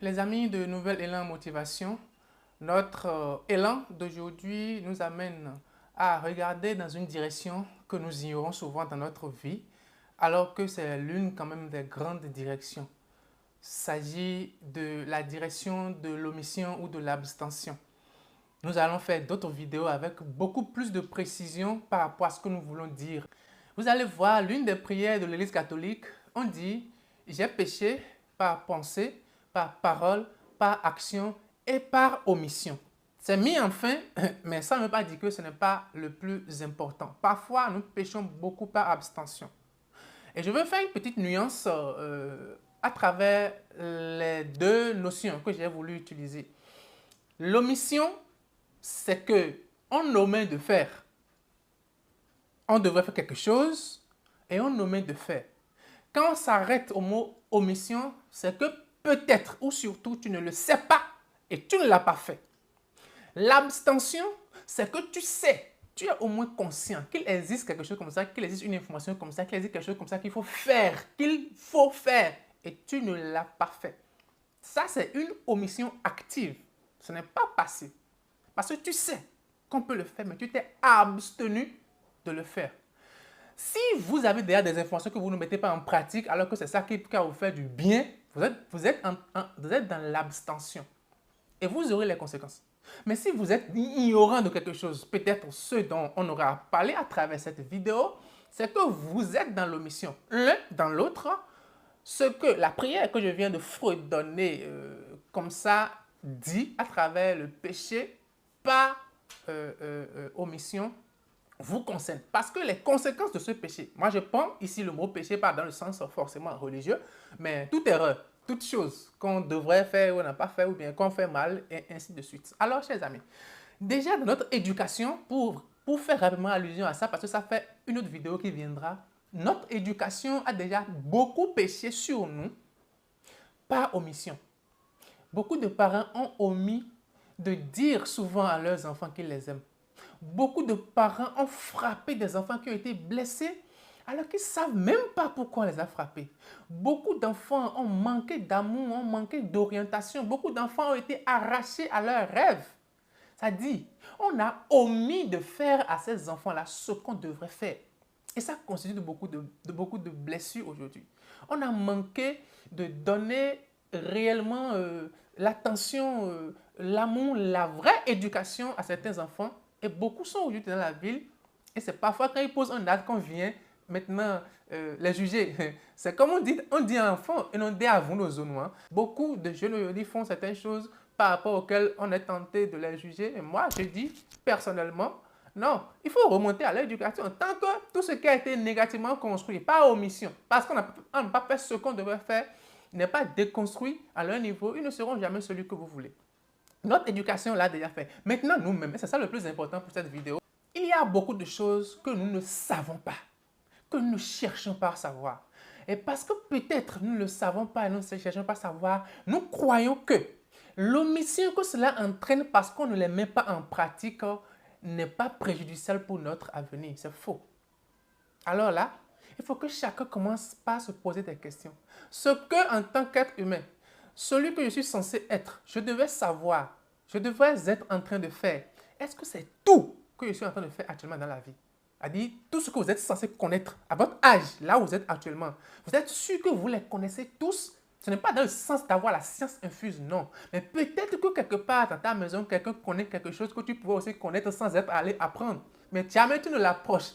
Les amis de Nouvel Élan Motivation, notre élan d'aujourd'hui nous amène à regarder dans une direction que nous ignorons souvent dans notre vie, alors que c'est l'une quand même des grandes directions. Il s'agit de la direction de l'omission ou de l'abstention. Nous allons faire d'autres vidéos avec beaucoup plus de précision par rapport à ce que nous voulons dire. Vous allez voir, l'une des prières de l'Église catholique, on dit « J'ai péché par pensée, par parole, par action et par omission ». C'est mis enfin, mais ça ne veut pas dire que ce n'est pas le plus important. Parfois, nous péchons beaucoup par abstention. Et je veux faire une petite nuance à travers les deux notions que j'ai voulu utiliser. L'omission, c'est que on omet de faire. On devrait faire quelque chose et on omet de faire. Quand on s'arrête au mot omission, c'est que peut-être ou surtout tu ne le sais pas et tu ne l'as pas fait. L'abstention, c'est que tu sais, tu es au moins conscient qu'il existe quelque chose comme ça, qu'il existe une information comme ça, qu'il existe quelque chose comme ça qu'il faut faire et tu ne l'as pas fait. Ça, c'est une omission active. Ce n'est pas passé. Parce que tu sais qu'on peut le faire, mais tu t'es abstenu de le faire. Si vous avez déjà des informations que vous ne mettez pas en pratique, alors que c'est ça qui va vous faire du bien, vous êtes dans l'abstention. Et vous aurez les conséquences. Mais si vous êtes ignorant de quelque chose, peut-être ce dont on aura parlé à travers cette vidéo, c'est que vous êtes dans l'omission. L'un dans l'autre, ce que la prière que je viens de fredonner comme ça dit à travers le péché par omission vous concerne. Parce que les conséquences de ce péché, moi je prends ici le mot péché pas dans le sens forcément religieux, mais toute erreur, toute chose qu'on devrait faire ou n'a pas fait ou bien qu'on fait mal et ainsi de suite. Alors chers amis, déjà dans notre éducation, pour faire rapidement allusion à ça, parce que ça fait une autre vidéo qui viendra, notre éducation a déjà beaucoup péché sur nous par omission. Beaucoup de parents ont omis de dire souvent à leurs enfants qu'ils les aiment. Beaucoup de parents ont frappé des enfants qui ont été blessés alors qu'ils ne savent même pas pourquoi on les a frappés. Beaucoup d'enfants ont manqué d'amour, ont manqué d'orientation. Beaucoup d'enfants ont été arrachés à leurs rêves. Ça dit, on a omis de faire à ces enfants-là ce qu'on devrait faire. Et ça constitue beaucoup de blessures aujourd'hui. On a manqué de donner réellement l'attention, l'amour, la vraie éducation à certains enfants. Et beaucoup sont aujourd'hui dans la ville. Et c'est parfois quand ils posent un acte qu'on vient maintenant les juger. C'est comme on dit enfant et on dit à vous nos zones. Beaucoup de jeunes aujourd'hui font certaines choses par rapport auxquelles on est tenté de les juger. Et moi, je dis personnellement, non, il faut remonter à l'éducation. Tant que tout ce qui a été négativement construit, pas omission, parce qu'on n'a pas fait ce qu'on devait faire, n'est pas déconstruit à leur niveau, ils ne seront jamais celui que vous voulez. Notre éducation l'a déjà fait. Maintenant, nous-mêmes, et c'est ça le plus important pour cette vidéo, il y a beaucoup de choses que nous ne savons pas, que nous ne cherchons pas à savoir. Et parce que peut-être nous ne le savons pas et nous ne cherchons pas à savoir, nous croyons que l'omission que cela entraîne parce qu'on ne les met pas en pratique n'est pas préjudiciable pour notre avenir. C'est faux. Alors là, il faut que chacun commence par se poser des questions. Ce que, en tant qu'être humain, celui que je suis censé être, je devais savoir, je devrais être en train de faire. Est-ce que c'est tout que je suis en train de faire actuellement dans la vie? C'est-à-dire, tout ce que vous êtes censé connaître à votre âge, là où vous êtes actuellement, vous êtes sûr que vous les connaissez tous? Ce n'est pas dans le sens d'avoir la science infuse, non. Mais peut-être que quelque part dans ta maison, quelqu'un connaît quelque chose que tu pourrais aussi connaître sans être allé apprendre. Mais jamais tu ne l'approches.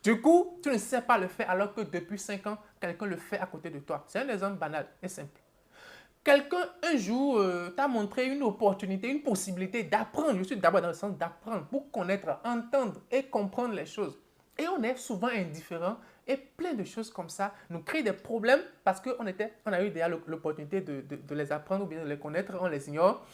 Du coup, tu ne sais pas le faire alors que depuis 5 ans, quelqu'un le fait à côté de toi. C'est un exemple banal et simple. Quelqu'un, un jour, t'a montré une opportunité, une possibilité d'apprendre. Je suis d'abord dans le sens d'apprendre pour connaître, entendre et comprendre les choses. Et on est souvent indifférent et plein de choses comme ça nous créent des problèmes parce qu'on a eu déjà l'opportunité de les apprendre ou bien de les connaître, on les ignore.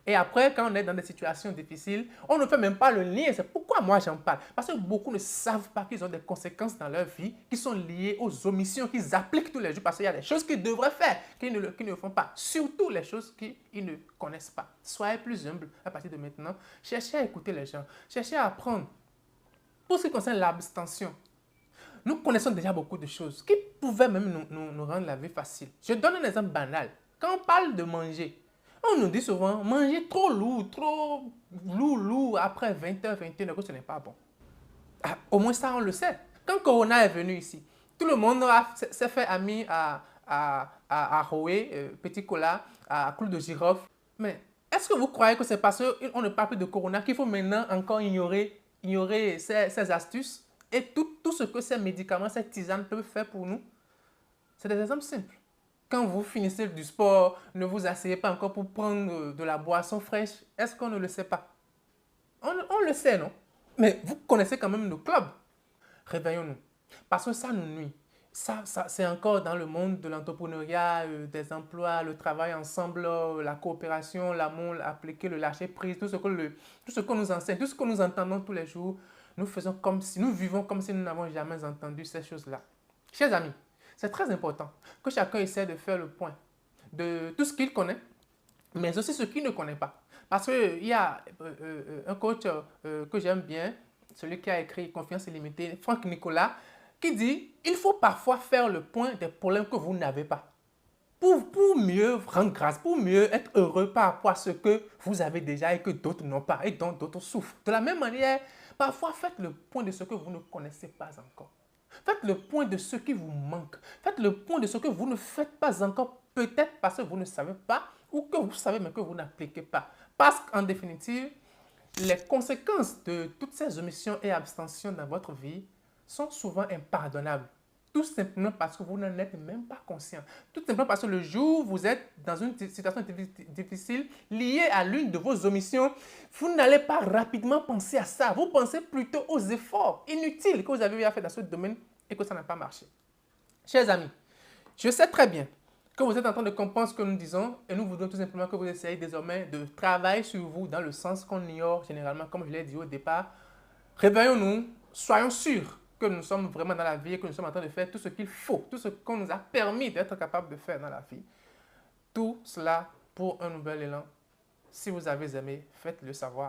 Et après, quand on est dans des situations difficiles, on ne fait même pas le lien. C'est pourquoi moi j'en parle. Parce que beaucoup ne savent pas qu'ils ont des conséquences dans leur vie qui sont liées aux omissions qu'ils appliquent tous les jours. Parce qu'il y a des choses qu'ils devraient faire qu'ils ne font pas. Surtout les choses qu'ils ne connaissent pas. Soyez plus humble à partir de maintenant. Cherchez à écouter les gens. Cherchez à apprendre. Pour ce qui concerne l'abstention, nous connaissons déjà beaucoup de choses qui pouvaient même nous rendre la vie facile. Je donne un exemple banal. Quand on parle de manger, on nous dit souvent, manger trop lourd, après 20h, 21h, que ce n'est pas bon. Ah, au moins ça, on le sait. Quand Corona est venu ici, tout le monde s'est fait ami à Roé, Petit Cola, à Clou de Girofle. Mais est-ce que vous croyez que c'est parce qu'on ne parle plus de Corona qu'il faut maintenant encore ignorer ces astuces et tout ce que ces médicaments, ces tisanes peuvent faire pour nous? C'est des exemples simples. Quand vous finissez du sport, ne vous asseyez pas encore pour prendre de la boisson fraîche. Est-ce qu'on ne le sait pas? On le sait, non? Mais vous connaissez quand même le club. Réveillons-nous. Parce que ça nous nuit. Ça c'est encore dans le monde de l'entrepreneuriat, des emplois, le travail ensemble, la coopération, l'amour, appliquer le lâcher-prise, tout ce que nous enseigne, tout ce que nous entendons tous les jours, nous vivons comme si nous n'avons jamais entendu ces choses-là. Chers amis, c'est très important que chacun essaie de faire le point de tout ce qu'il connaît, mais aussi ce qu'il ne connaît pas. Parce qu'il y a un coach que j'aime bien, celui qui a écrit Confiance illimitée, Franck Nicolas, qui dit il faut parfois faire le point des problèmes que vous n'avez pas. Pour mieux rendre grâce, pour mieux être heureux par rapport à ce que vous avez déjà et que d'autres n'ont pas et dont d'autres souffrent. De la même manière, parfois faites le point de ce que vous ne connaissez pas encore. Faites le point de ce qui vous manque. Faites le point de ce que vous ne faites pas encore, peut-être parce que vous ne savez pas ou que vous savez mais que vous n'appliquez pas. Parce qu'en définitive, les conséquences de toutes ces omissions et abstentions dans votre vie sont souvent impardonnables. Tout simplement parce que vous n'en êtes même pas conscient. Tout simplement parce que le jour où vous êtes dans une situation difficile liée à l'une de vos omissions, vous n'allez pas rapidement penser à ça. Vous pensez plutôt aux efforts inutiles que vous avez eu à faire dans ce domaine et que ça n'a pas marché. Chers amis, je sais très bien que vous êtes en train de comprendre ce que nous disons et nous voudrions tout simplement que vous essayiez désormais de travailler sur vous dans le sens qu'on ignore généralement, comme je l'ai dit au départ. Réveillons-nous, soyons sûrs que nous sommes vraiment dans la vie et que nous sommes en train de faire tout ce qu'il faut, tout ce qu'on nous a permis d'être capable de faire dans la vie. Tout cela pour un nouvel élan. Si vous avez aimé, faites-le savoir.